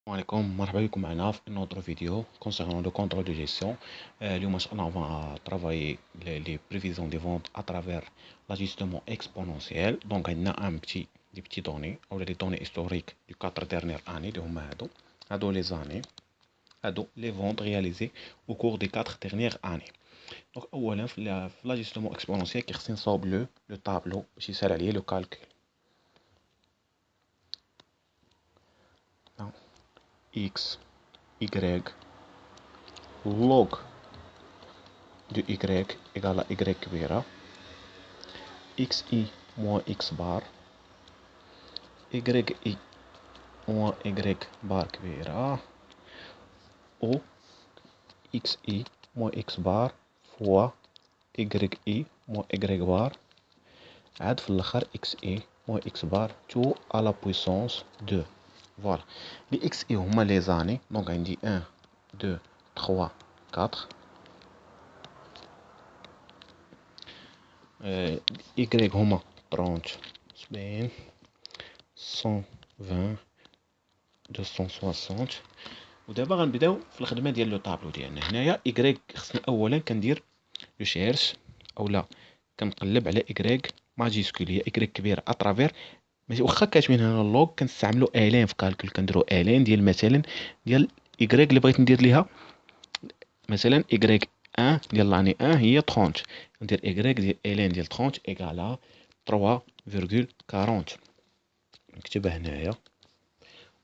السلام عليكم، مرحبا بكم معنا في نوتر فيديو concernant le contrôle de gestion. اليوم ان شاء الله on va travailler les prévisions des ventes à travers l'ajustement exponentiel. Donc عندنا des petits données ou les données historiques du 4 dernières années اللي هما هادو les années هادو les ventes réalisées au cours des 4 dernières années. Donc اولا في l'ajustement exponentiel كيخصني نصاوب le tableau باش يسهل عليا le calcul. X, Y, log de Y égale à Y كبيرة xi moins x bar yi moins y bar كبيرة ou xi moins x bar fois yi moins y bar عاد في الآخر xi moins x bar tout à la puissance 2. Voilà. Les xi هما les années. Donc عندي 1 2 3 4. Y هما 30 70 120 260. ودابا غنبداو في الخدمه ديال لو طابلو ديالنا. هنايا Y خصني اولا كندير لو شيرش اولا كنقلب على Y ماجيسكول هي Y كبيره اترافير. ماشي واخا كاتبين هنا اللوغ كنستعملو الين في كالكول كنديرو الين ديال مثلا ديال Y اللي بغيت ندير ليها مثلا Y 1 ديال لاني 1 هي 30. ندير Y ديال الين ديال 30 ايكالا 3.40. نكتبها هنايا.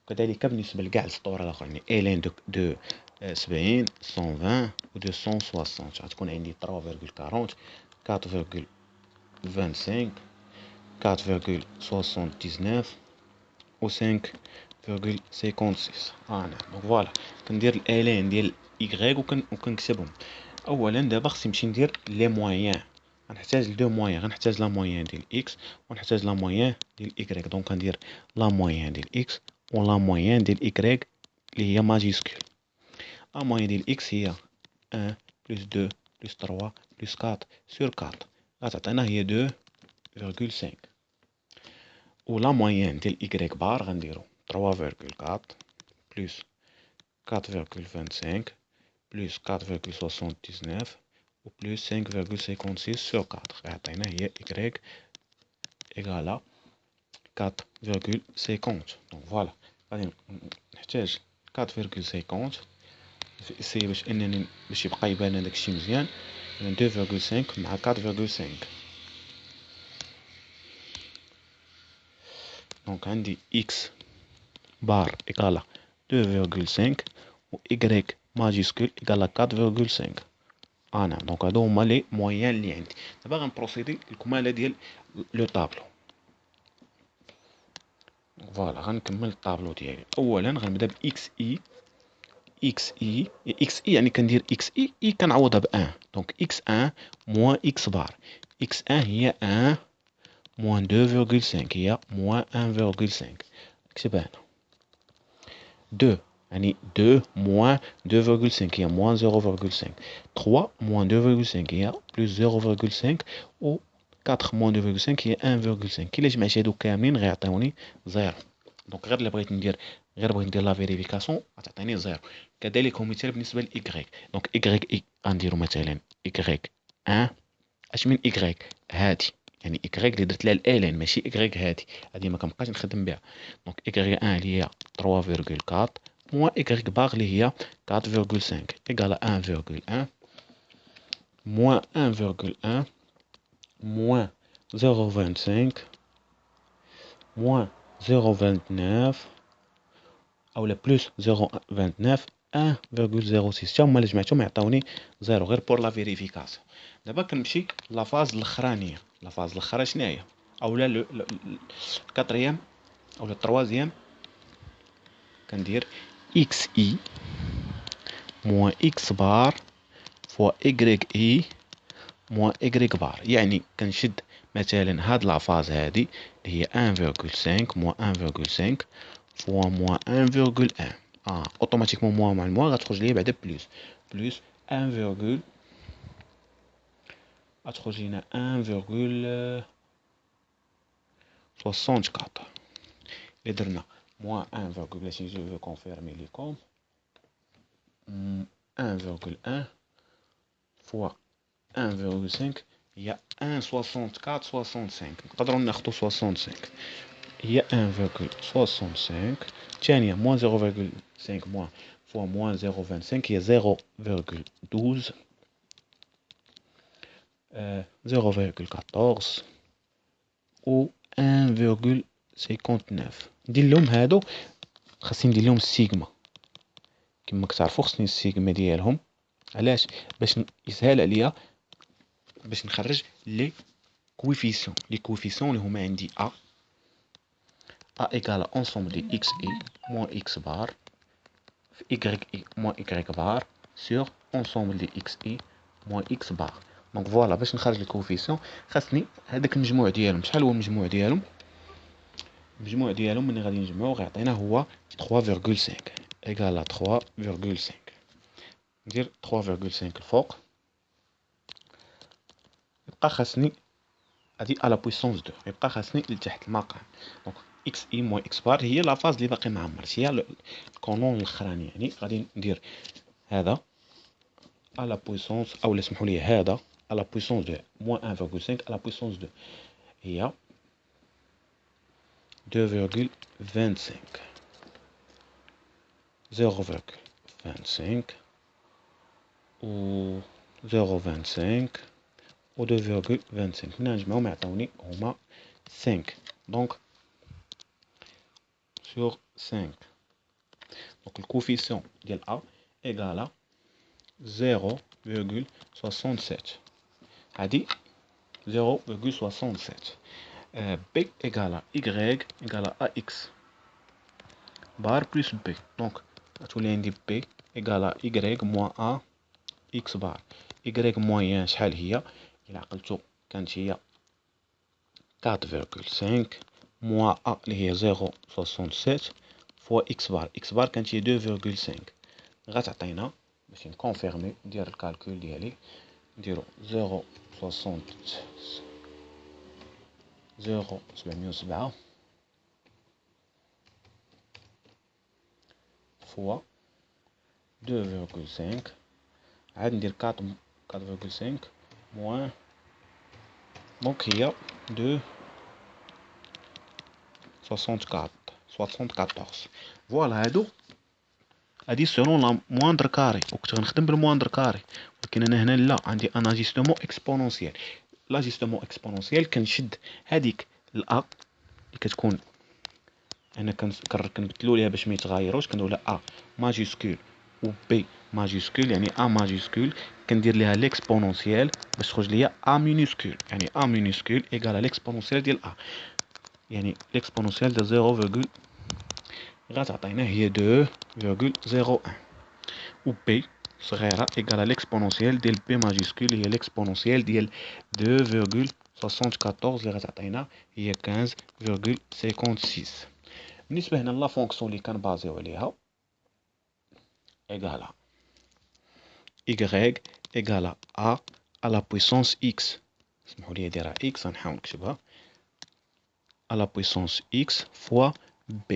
وكذلك بالنسبة لكاع السطور الآخرين الين دو 70 120 و 260 غتكون عندي 3.40 4.25 4.79 و 5.56. نعم. دونك فوالا كندير الالين ديال Y وكنكتبهم. اولا دابا خصني نمشي ندير لي مويان. غنحتاج لدو مويان، غنحتاج لا مويان ديال اكس ونحتاج لا مويان ديال Y. دونك كندير لا مويان ديال اكس و لا مويان ديال Y اللي هي ماجيسكول. لا مويان ديال اكس هي 1 بلس 2 بلس 3 بلس 4 سور 4 غتعطينا هي 2.5. و لا مويان ديال Y بار غنديرو 3.4 بلس 4.25 بلس 4.79 و بلس 5.56 سور 4 غيعطينا هي Y إيكالا 4.50. دونك فوالا غادي نحتاج 4.50 اسيي باش يبقى يبان داكشي مزيان. 2.5 مع 4.5. دونك عندي x بار إيكالا 2.5 و y ماجيسكول إيكالا 4.5. نعم. دونك هادو هما لي مويان اللي عندي. دابا غنبروسيدي الكمالة ديال لو طابلو. فوالا غنكمل الطابلو ديالي. اولا غنبدا ب اكس اي يعني كندير اكس اي كنعوضها ب 1. دونك اكس 1 موان اكس بار. اكس 1 هي 1 موان 2.5 هي موان 1.5. نكتبها هنا. 2 يعني 2 موان 2.5 هي موان 0.5. 3 موان 2.5 هي بلس 0.5 و 4 موان 2.5 هي 1.5. كي جمعت هادو كاملين غيعطيوني 0. دونك غير اللي بغيت ندير لا فيريفيكاسيون غتعطيني 0. كذلك هو مثال بالنسبه ل دونك غنديرو مثلا y 1. اش من y هادي يعني y اللي درت لها الالين ماشي y هادي ما كنبقاش نخدم بها. دونك y1 اللي هي 3.4 موان y باغ اللي هي 4.5 ايكالا 1.1 موان 1.1 موان 0.25 موان 0.29 اولا بلس 0.29 1.06. تا هما اللي جمعتهم يعطوني 0 غير بور لا فيريفيكاسيون. دابا كنمشي لافاز الاخرانيه. لافاز الاخرى شنو هي؟ اولا الكاتريام اولا التروازيام كندير اكس اي موان اكس بار فوا y اي موان y بار. يعني كنشد مثلا هاد لافاز هادي اللي هي 1.5 موان 1.5 فوا موان 1.1. اوتوماتيكمون موان مع الموان غتخرج ليا بعدا بلس 1. غتخرج لينا 1.64. اللي درنا moins 1, si je veux confirmer les comptes, 1,1 fois 1,5 هي 1,64 نقدروا ناخدو 65 هي 1,65 الثانية موان 0,5 موان فوا موان 0,25 هي 0,12 0,14 و 1,59 ندير لهم هادو خاصني ندير لهم السيغما كما كتعرفوا خصني السيغما ديالهم علاش باش يسهل عليا باش نخرج لي كويفيسيون اللي هما عندي A égale à ensemble de xi moins x bar yi moins y bar sur ensemble de xi moins x bar. دونك فوالا باش نخرج لي كوفيسيون خاصني هذاك المجموع ديالهم. شحال هو المجموع ديالهم؟ المجموع ديالهم ملي غادي نجمعو غيعطينا هو 3,5 égale à 3,5. ندير 3,5 الفوق يبقى خاصني هادي على بويسونس 2 يبقى خاصني لتحت المقام. دونك اكس اي موان اكس بار هي لا فاز اللي باقي ما عمرتش هي القانون الاخراني يعني غادي ندير هذا على بويسونس او اسمحوا لي هذا على بويسونس 2 موان 1,5 على بويسونس 2 هي 2,25 0,25 و 0,25 و 2,25 هنا نجمعهم يعطوني هما 5 دونك sur 5 donc le coefficient ديال A égale à 0,67 هادي 0,67 B égale à Y égale à AX bar plus B donc غتولي عندي B égale à Y moins A X bar Y moyen شحال هي إلا عقلتو كانت هي 4,5 moins A اللي هي 0,67 فوا X bar X bar كانت هي 2,5 غتعطينا باش نكونفيرمي ندير الكالكول ديالي نديرو 0,707 فوا 2,5 عاد ندير 4,5 موان دونك هي 2,74 فوالا هادي سولون لا مواندر كاري وكنت غنخدم بالمواندر كاري ولكن انا هنا لا عندي ان اجيستمون اكسبونونسيال لاجيستمون اكسبونونسيال كنشد هذيك الا اللي كتكون انا كنبدلو ليها باش ما يتغيروش كندير ا ماجيسكول و بي ماجيسكول يعني ا ماجيسكول كندير ليها ليكسبونونسيال باش تخرج ليا ا مينيسكول يعني ا مينيسكول ايكال ليكسبونونسيال ديال ا يعني ليكسبونونسيال ديال 0 غتعطينا هي 2,01 و بي صغيره ايكال ليكسبونونسيال ديال بي ماجيسكول هي ليكسبونونسيال ديال 2,74 اللي غتعطينا هي 15,56. بالنسبه هنا لا فونكسيون اللي كنبازيو عليها ايكال y ايكال a على بويسونس x اسمحوا لي نديرها x غنحاول نكتبها على بويسونس x فوا b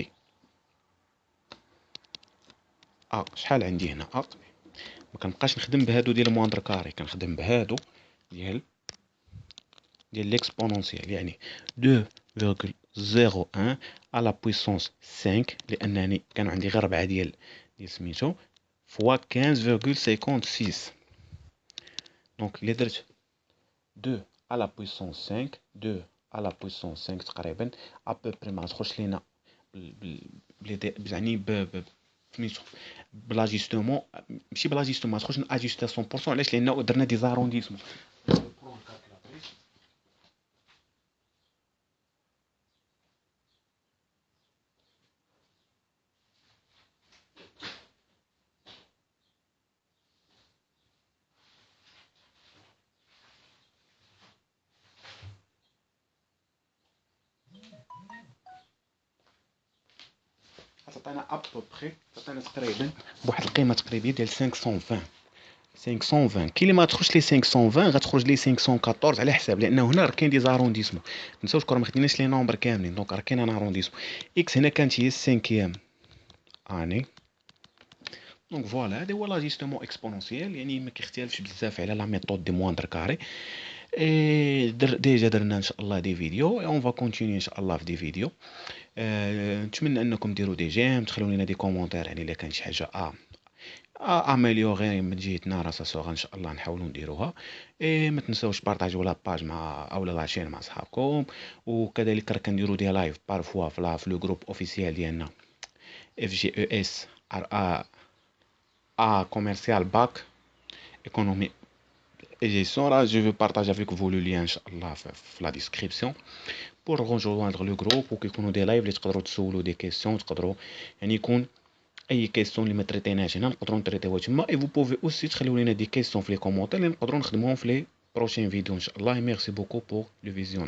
شحال عندي هنا ما كنبقاش نخدم بهادو ديال المواندر كاري كنخدم بهادو ديال ليكسبونونسيال يعني 2,01 على بويسونس 5 لانني كانوا عندي غير 4 ديال سميتو فوا 15,56 دونك الا درت 2 على بويسونس 5 2 على بويسونس 5 تقريبا ابوبري ما تخرجش لينا يعني سميتو بلاجيستومون ماشي بلاجيستومون ما تخرجش اجيستي 100% علاش لان درنا دي زارونديسمون تعطينا ابوبري تعطينا تقريبا بواحد القيمه تقريبيه ديال 520 520 كي اللي ما تخرجش لي 520 غتخرج لي 514 على حساب، لان هنا راه كاين دي زارونديسمون. تنساوش كون ما خديناش لي نومبر كاملين، دونك راه كاين ان ارونديسمون. اكس هنا كانت هي السانكيام اني. دونك فوالا هذا هو لاجيستمون اكسبونونسيال، يعني ما كيختلفش بزاف على لا ميثود دي موندر كاري. اي ديجا درنا ان شاء الله دي فيديو، اون فا كونتيني ان شاء الله في دي فيديو. نتمنى انكم ديروا دي جيم، تخلوا لنا دي كومونتير، يعني الا كان شي حاجه امليوري من جهتنا راه سا ان شاء الله نحاولوا نديروها. ما تنساوش بارطاجيو لا باج مع اولا لاشين مع صحابكم، وكذلك راه كنديروا دي لايف بارفوا في لو جروب اوفيسيال ديالنا اف جي او اس ار ا كوميرسيال باك ايكونومي et gestion. Là, je vais partager avec vous le lien, Inch'Allah, في la description pour rejoindre le groupe وكيكونوا دي لايف اللي تقدروا تسولوا دي كيسيون، تقدروا يعني يكون اي كيسيون اللي ما تريتيناش هنا نقدروا نتريتيوها تما. اي فو بوفي اوسي تخليو لنا دي كيسيون في لي كومونتير اللي نقدروا نخدموهم في لي بروشين فيديو ان شاء الله. ميرسي بوكو بور لو فيزيون.